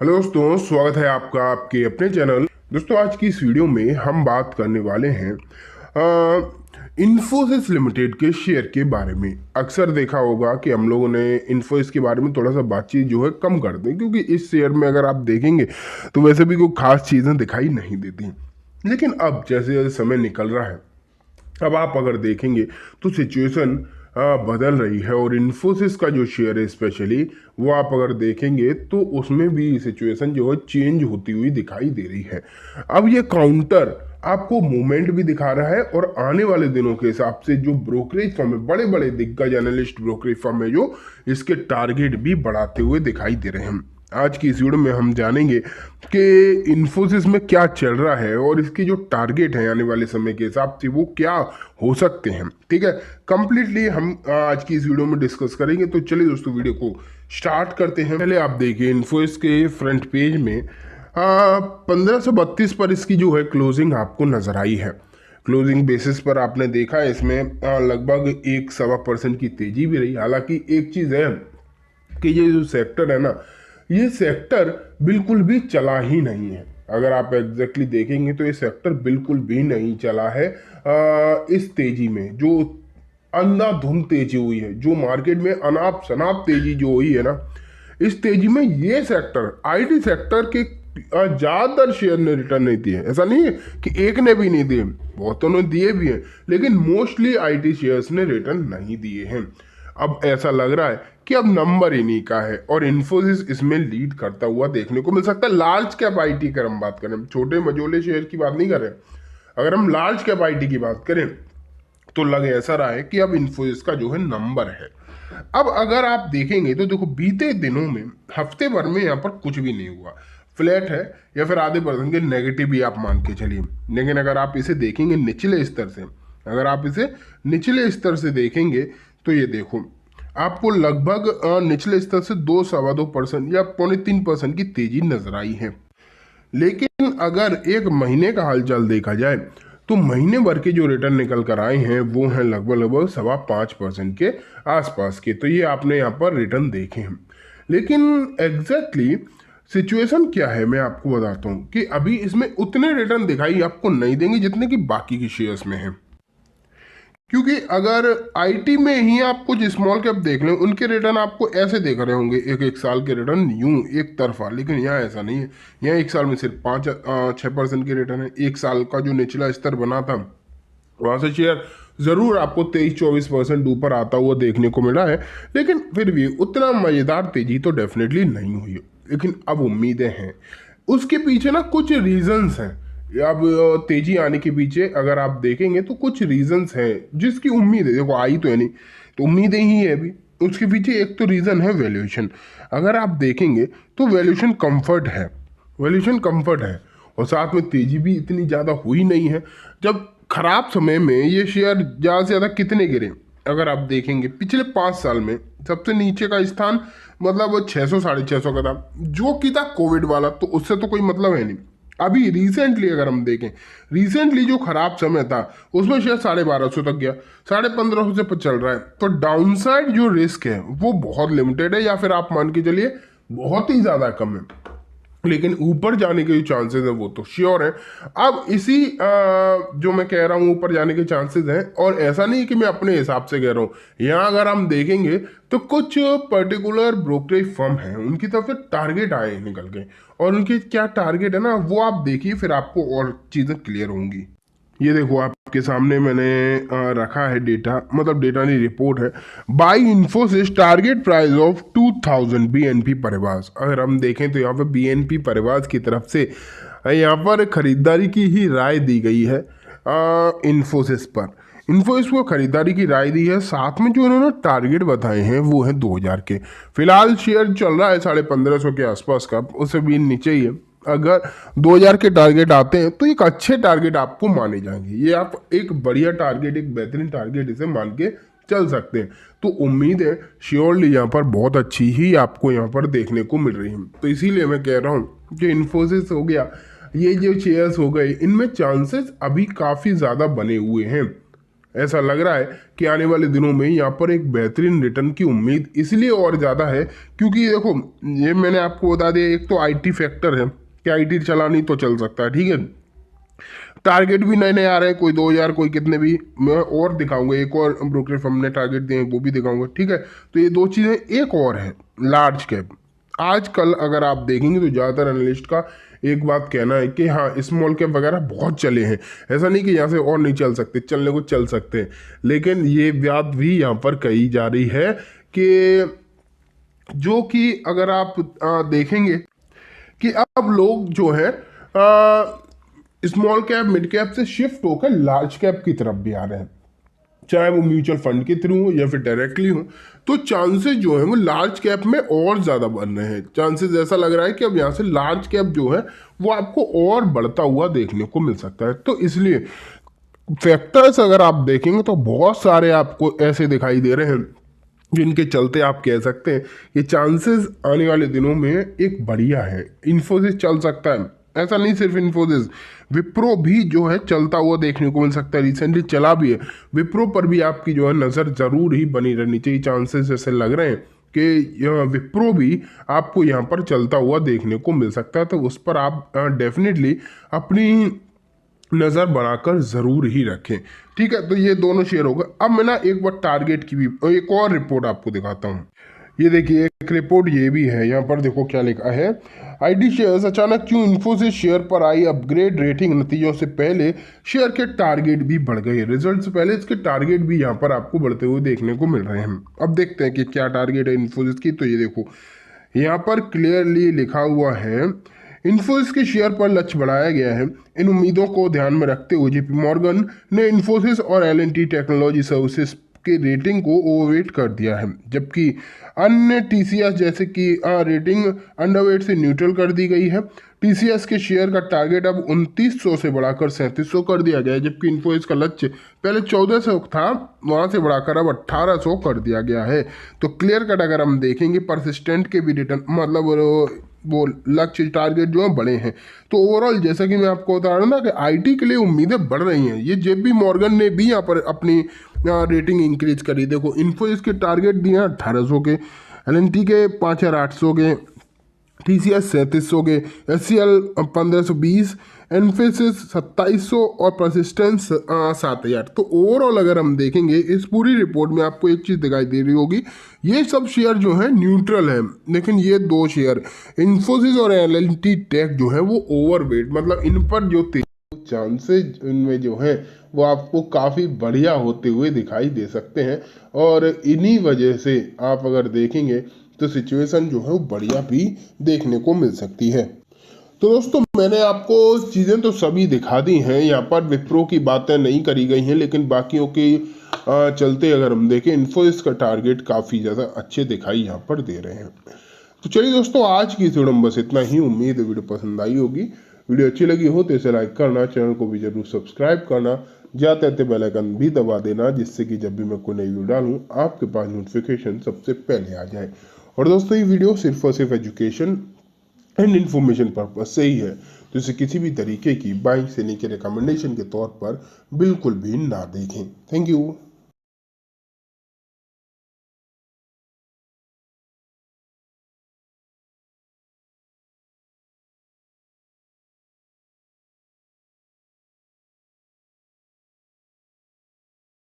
Hello दोस्तों, स्वागत है आपका आपके अपने चैनल। दोस्तों, आज की इस वीडियो में हम बात करने वाले हैं इन्फोसिस लिमिटेड के शेयर के बारे में। अक्सर देखा होगा कि हम लोगों ने इन्फोसिस के बारे में थोड़ा सा बातचीत जो है कम कर दें, क्योंकि इस शेयर में अगर आप देखेंगे तो वैसे भी कोई खास चीज़ें दिखाई नहीं देती। लेकिन अब जैसे जैसे समय निकल रहा है, अब आप अगर देखेंगे तो सिचुएशन बदल रही है, और इन्फोसिस का जो शेयर है स्पेशली, वो आप अगर देखेंगे तो उसमें भी सिचुएशन जो है चेंज होती हुई दिखाई दे रही है। अब ये काउंटर आपको मूवमेंट भी दिखा रहा है, और आने वाले दिनों के हिसाब से जो ब्रोकरेज फर्म है, बड़े बड़े दिग्गज एनालिस्ट ब्रोकरेज फर्म है, जो इसके टारगेट भी बढ़ाते हुए दिखाई दे रहे हैं। आज की इस वीडियो में हम जानेंगे कि इन्फोसिस में क्या चल रहा है, और इसके जो टारगेट हैं आने वाले समय के हिसाब से वो क्या हो सकते हैं। ठीक है, कंप्लीटली हम आज की इस वीडियो में डिस्कस करेंगे। तो चलिए दोस्तों, वीडियो को स्टार्ट करते हैं। पहले आप देखिए इन्फोसिस के फ्रंट पेज में 1532 पर इसकी जो है क्लोजिंग आपको नजर आई है। क्लोजिंग बेसिस पर आपने देखा है इसमें लगभग 1-1.25% की तेजी भी रही। हालांकि एक चीज़ है कि ये जो सेक्टर है ना, ये सेक्टर बिल्कुल भी चला ही नहीं है। अगर आप एग्जैक्टली देखेंगे तो ये सेक्टर बिल्कुल भी नहीं चला है। इस तेजी में जो अंधाधुंध तेजी हुई है, जो मार्केट में अनाप शनाप तेजी जो हुई है ना, इस तेजी में ये सेक्टर, आईटी सेक्टर के ज्यादातर शेयर ने रिटर्न नहीं दिए। ऐसा नहीं है कि एक ने भी नहीं दिए, बहुतों ने दिए भी हैं, लेकिन मोस्टली आईटी शेयर्स ने रिटर्न नहीं दिए हैं। अब ऐसा लग रहा है कि अब नंबर इन्हीं का है, और इन्फोसिस इसमें लीड करता हुआ देखने को मिल सकता है। लार्ज कैप आईटी की हम बात करें, छोटे मझोले शेयर की बात नहीं कर रहे। अगर हम लार्ज कैप आईटी की बात करें तो लग ऐसा रहा है कि अब इन्फोसिस का जो है नंबर है। अब अगर आप देखेंगे तो देखो, बीते दिनों में हफ्ते भर में यहाँ पर कुछ भी नहीं हुआ, फ्लैट है या फिर आधे परसेंट के नेगेटिव भी आप मान के चलिए। लेकिन अगर आप इसे देखेंगे निचले स्तर से, अगर आप इसे निचले स्तर से देखेंगे तो ये देखो, आपको लगभग निचले स्तर से 2-2.25% या 2.25% की तेजी नजर आई है। लेकिन अगर एक महीने का हालचाल देखा जाए तो महीने भर के जो रिटर्न निकल कर आए हैं वो हैं लगभग लगभग 5.25% के आसपास के। तो ये आपने यहाँ पर रिटर्न देखे हैं। लेकिन एग्जैक्टली सिचुएशन क्या है मैं आपको बताता हूँ कि अभी इसमें उतने रिटर्न दिखाई आपको नहीं देंगे जितने कि बाकी की शेयर्स में हैं। क्योंकि अगर आईटी में ही आप कुछ स्मॉल कैप देख लें, उनके रिटर्न आपको ऐसे देख रहे होंगे, एक एक साल के रिटर्न यूं एक तरफा। लेकिन यहाँ ऐसा नहीं है। यहाँ एक साल में सिर्फ 5-6% के रिटर्न है। एक साल का जो निचला स्तर बना था वहां से शेयर जरूर आपको 23-24% ऊपर आता हुआ देखने को मिला है, लेकिन फिर भी उतना मजेदार तेजी तो डेफिनेटली नहीं हुई। लेकिन अब उम्मीदें हैं, उसके पीछे ना कुछ रीजंस हैं। अब तेजी आने के पीछे अगर आप देखेंगे तो कुछ रीजंस हैं जिसकी उम्मीद है। देखो, आई तो है नहीं, तो उम्मीदें ही है अभी। उसके पीछे एक तो रीजन है वैल्यूएशन। अगर आप देखेंगे तो वैल्यूएशन कंफर्ट है, वैल्यूएशन कंफर्ट है, और साथ में तेजी भी इतनी ज़्यादा हुई नहीं है। जब खराब समय में ये शेयर ज़्यादा से ज़्यादा कितने गिरे, अगर आप देखेंगे पिछले 5 साल में सबसे नीचे का स्थान मतलब 600-650 का था, जो कि था कोविड वाला, तो उससे तो कोई मतलब है नहीं। अभी रिसेंटली अगर हम देखें, रिसेंटली जो खराब समय था उसमें शेयर 1250 तक गया, 1550 से पर चल रहा है। तो डाउनसाइड जो रिस्क है वो बहुत लिमिटेड है, या फिर आप मान के चलिए बहुत ही ज़्यादा कम है। लेकिन ऊपर जाने के जो चांसेस हैं वो तो श्योर है। अब इसी जो मैं कह रहा हूँ ऊपर जाने के चांसेस हैं, और ऐसा नहीं कि मैं अपने हिसाब से कह रहा हूँ। यहाँ अगर हम देखेंगे तो कुछ पर्टिकुलर ब्रोकरेज फर्म हैं, उनकी तरफ से टारगेट आए निकल के, और उनके क्या टारगेट है ना वो आप देखिए, फिर आपको और चीज़ें क्लियर होंगी। ये देखो, आपके सामने मैंने रखा है डेटा, मतलब डेटा नहीं, रिपोर्ट है। By Infosys target price of 2000 BNP परिवास। अगर हम देखें तो यहाँ पे बीएनपी परिवास की तरफ से यहाँ पर खरीदारी की ही राय दी गई है। इन्फोसिस पर, इन्फोसिस को खरीदारी की राय दी है। साथ में जो इन्होंने टारगेट बताए हैं वो है 2000 के। फिलहाल शेयर चल रहा है 1550 के आसपास का, उससे भी नीचे ही है। अगर 2000 के टारगेट आते हैं तो एक अच्छे टारगेट आपको माने जाएंगे। ये आप एक बढ़िया टारगेट, एक बेहतरीन टारगेट इसे मान के चल सकते हैं। तो उम्मीद है श्योरली यहाँ पर बहुत अच्छी ही आपको यहाँ पर देखने को मिल रही है। तो इसीलिए मैं कह रहा हूँ कि इन्फोसिस हो गया, ये जो शेयर्स हो गए, इनमें चांसेस अभी काफ़ी ज़्यादा बने हुए हैं। ऐसा लग रहा है कि आने वाले दिनों में यहाँ पर एक बेहतरीन रिटर्न की उम्मीद इसलिए और ज़्यादा है क्योंकि देखो, ये मैंने आपको बता दिया, एक तो आईटी फैक्टर है कि आईटी चलानी तो चल सकता है, ठीक है। टारगेट भी नए नए आ रहे हैं, कोई 2000, कोई कितने भी, मैं और दिखाऊंगा, एक और ब्रोकरेज फर्म ने टारगेट दिए हैं वो भी दिखाऊंगा, ठीक है। तो ये दो चीज़ें, एक और है लार्ज कैप। आजकल अगर आप देखेंगे तो ज़्यादातर एनालिस्ट का एक बात कहना है कि हाँ स्मॉल कैप वगैरह बहुत चले हैं, ऐसा नहीं कि यहाँ से और नहीं चल सकते, चलने को चल सकते हैं, लेकिन ये बात भी यहाँ पर कही जा रही है कि जो कि अगर आप देखेंगे कि अब लोग जो है स्मॉल कैप मिड कैप से शिफ्ट होकर लार्ज कैप की तरफ भी आ रहे हैं, चाहे वो म्यूचुअल फंड के थ्रू हो या फिर डायरेक्टली हो। तो चांसेस जो है वो लार्ज कैप में और ज़्यादा बन रहे हैं, चांसेस ऐसा लग रहा है कि अब यहाँ से लार्ज कैप जो है वो आपको और बढ़ता हुआ देखने को मिल सकता है। तो इसलिए फैक्टर्स अगर आप देखेंगे तो बहुत सारे आपको ऐसे दिखाई दे रहे हैं जिनके चलते आप कह सकते हैं कि चांसेस आने वाले दिनों में एक बढ़िया है। इन्फोसिस चल सकता है, ऐसा नहीं सिर्फ इन्फोसिस, विप्रो भी जो है चलता हुआ देखने को मिल सकता है, रिसेंटली चला भी है। विप्रो पर भी आपकी जो है नज़र ज़रूर ही बनी रहनी चाहिए, चांसेस ऐसे लग रहे हैं कि यह विप्रो भी आपको यहाँ पर चलता हुआ देखने को मिल सकता है। तो उस पर आप डेफिनेटली अपनी नज़र बनाकर ज़रूर ही रखें, ठीक है। तो ये दोनों शेयर हो गए। अब मैं ना एक बार टारगेट की भी एक और रिपोर्ट आपको दिखाता हूँ। ये देखिए एक रिपोर्ट ये भी है, यहाँ पर देखो क्या लिखा है, आईटी शेयर्स अचानक क्यों, इन्फोसिस शेयर पर आई अपग्रेड रेटिंग, नतीजों से पहले शेयर के टारगेट भी बढ़ गए, रिजल्ट से पहले इसके टारगेट भी यहाँ पर आपको बढ़ते हुए देखने को मिल रहे हैं। अब देखते हैं कि क्या टारगेट है इन्फोसिस की। तो ये देखो यहाँ पर क्लियरली लिखा हुआ है, इन्फोसिस के शेयर पर लक्ष्य बढ़ाया गया है। इन उम्मीदों को ध्यान में रखते हुए जेपी मॉर्गन ने इन्फोसिस और एल&टी टेक्नोलॉजी सर्विसेज के रेटिंग को ओवरवेट कर दिया है, जबकि अन्य टीसीएस जैसे कि रेटिंग अंडरवेट से न्यूट्रल कर दी गई है। टीसीएस के शेयर का टारगेट अब 2900 से बढ़ाकर 3700 कर दिया गया है, जबकि इन्फोसिस का लक्ष्य पहले 1400 था, वहां से बढ़ाकर अब 1800 कर दिया गया है। तो क्लियर कट अगर हम देखेंगे परसिस्टेंट के भी रिटर्न, मतलब वो लक्ष्य टारगेट जो है बड़े हैं। तो ओवरऑल जैसा कि मैं आपको बता रहा हूँ ना कि आईटी के लिए उम्मीदें बढ़ रही हैं। ये जेपी मॉर्गन ने भी यहाँ पर अपनी रेटिंग इंक्रीज करी। देखो इन्फोसिस के टारगेट दिए हैं 1800 के, एल&टी के 5800 के, टीसीएस 3700 के, एचसीएल 1520, एनफोसिस 2700 और परसिस्टेंस 7000। तो ओवरऑल अगर हम देखेंगे इस पूरी रिपोर्ट में आपको एक चीज़ दिखाई दे रही होगी, ये सब शेयर जो है न्यूट्रल है, लेकिन ये दो शेयर इन्फोसिस और एल&टी टेक जो है वो ओवरवेट, मतलब इन पर जो चांसेस इनमें जो है वो आपको काफ़ी बढ़िया होते हुए दिखाई दे सकते हैं। और इन्हीं वजह से आप अगर देखेंगे तो सिचुएशन जो है वो बढ़िया भी देखने को मिल सकती है। तो दोस्तों मैंने आपको चीज़ें तो सभी दिखा दी हैं, यहाँ पर विप्रो की बातें नहीं करी गई हैं, लेकिन बाकियों के चलते अगर हम देखें इन्फोसिस का टारगेट काफ़ी ज़्यादा अच्छे दिखाई यहाँ पर दे रहे हैं। तो चलिए दोस्तों आज की इस वीडियो में बस इतना ही। उम्मीद है वीडियो पसंद आई होगी। वीडियो अच्छी लगी हो तो इसे लाइक करना, चैनल को भी जरूर सब्सक्राइब करना, जाते आते बेल आइकन भी दबा देना, जिससे कि जब भी मैं कोई नई वीडियो डालूँ आपके पास नोटिफिकेशन सबसे पहले आ जाए। और दोस्तों ये वीडियो सिर्फ और सिर्फ एजुकेशन एंड इन्फॉर्मेशन पर्पज से ही है, तो इसे किसी भी तरीके की बाइंग सेलिंग के रिकमेंडेशन के तौर पर बिल्कुल भी ना देखें। Thank you.